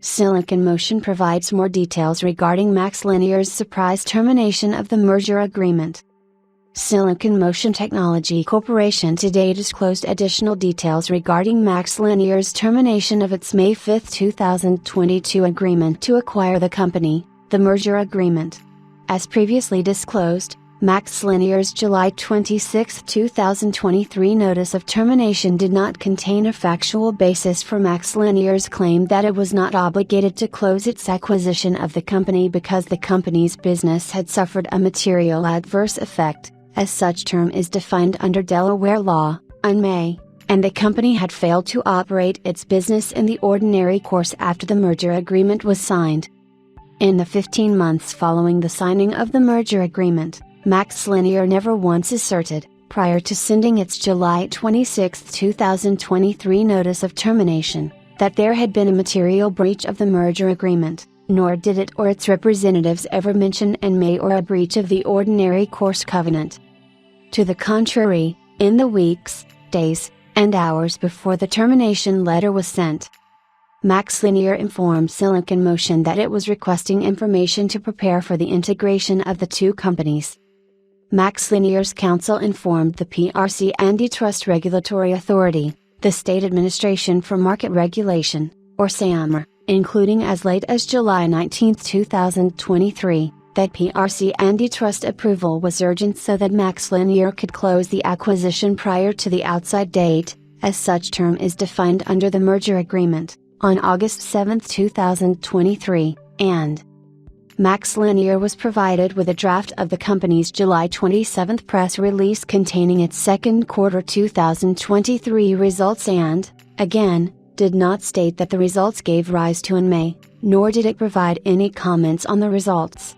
Silicon Motion provides more details regarding MaxLinear's surprise termination of the merger agreement. Silicon Motion Technology Corporation today disclosed additional details regarding MaxLinear's termination of its May 5, 2022 agreement to acquire the company, the merger agreement. As previously disclosed, MaxLinear's July 26, 2023 notice of termination did not contain a factual basis for MaxLinear's claim that it was not obligated to close its acquisition of the company because the company's business had suffered a material adverse effect, as such term is defined under Delaware law, on May, and the company had failed to operate its business in the ordinary course after the merger agreement was signed. In the 15 months following the signing of the merger agreement, MaxLinear never once asserted, prior to sending its July 26, 2023 notice of termination, that there had been a material breach of the merger agreement, nor did it or its representatives ever mention an May or a breach of the ordinary course covenant. To the contrary, in the weeks, days, and hours before the termination letter was sent, MaxLinear informed Silicon Motion that it was requesting information to prepare for the integration of the two companies. MaxLinear's counsel informed the PRC Antitrust Regulatory Authority, the State Administration for Market Regulation, or SAMR, including as late as July 19, 2023, that PRC antitrust approval was urgent so that MaxLinear could close the acquisition prior to the outside date, as such term is defined under the merger agreement, on August 7, 2023, and MaxLinear was provided with a draft of the company's July 27 press release containing its second quarter 2023 results and, again, did not state that the results gave rise to in May, nor did it provide any comments on the results.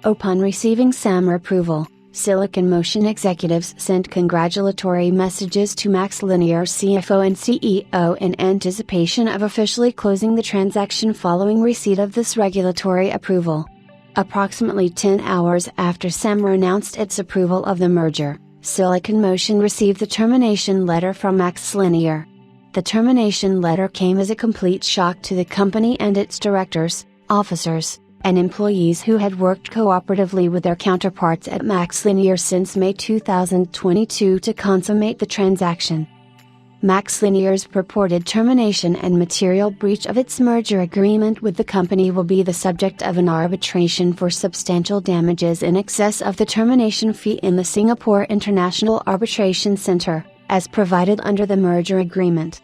Upon receiving SAMR approval, Silicon Motion executives sent congratulatory messages to MaxLinear's CFO and CEO in anticipation of officially closing the transaction following receipt of this regulatory approval. Approximately 10 hours after SAMR announced its approval of the merger, Silicon Motion received the termination letter from MaxLinear. The termination letter came as a complete shock to the company and its directors, officers, and employees who had worked cooperatively with their counterparts at MaxLinear since May 2022 to consummate the transaction. MaxLinear's purported termination and material breach of its merger agreement with the company will be the subject of an arbitration for substantial damages in excess of the termination fee in the Singapore International Arbitration Center, as provided under the merger agreement.